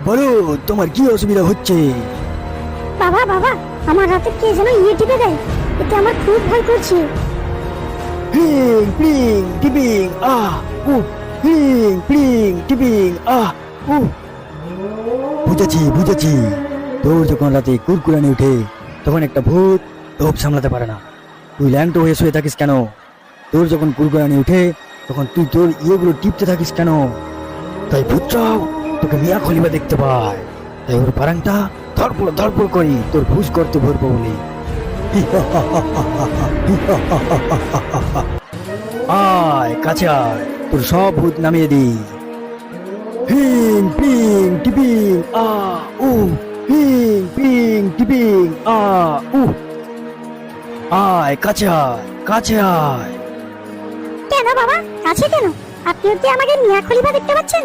বলো, তোমার কি অসুবিধা হচ্ছে? বাবা বাবা, আমার রাতে কে যেন টিপে দেয়, এতে আমার খুব ভয় করছে। হিং প্লিং টিপিং আহ উহ, হিং প্লিং টিপিং আহ উহ। বুঝেছি বুঝেছি, তোর যখন রাতে কুরকুরানি উঠে তখন একটা ভূত লোভ সামলাতে পারে না। তুই ল্যাংটো হয়ে শুয়ে থাকিস কেন? তোর যখন কুরকুরানি উঠে তখন তুই তোর ইয়েগুলো টিপতে থাকিস কেন? তাই ভূতটাও তোকে মিয়া খলিবা দেখতে পায়, তাই ওর পারাংটা ধরপড় ধরপড় করি তোর ভুজ করতে ভরবো বলে। আয় কাছে আয়, তোর সব ভূত নামিয়ে দি। হিং পিং টিপিং আ উ, হিং পিং টিপিং আ উ। আয় কাছে আয়, কাছে আয়। কেন বাবা, কাছে কেন? আপনিও কি আমাকে মিয়া খলিফা দেখতে পাচ্ছেন?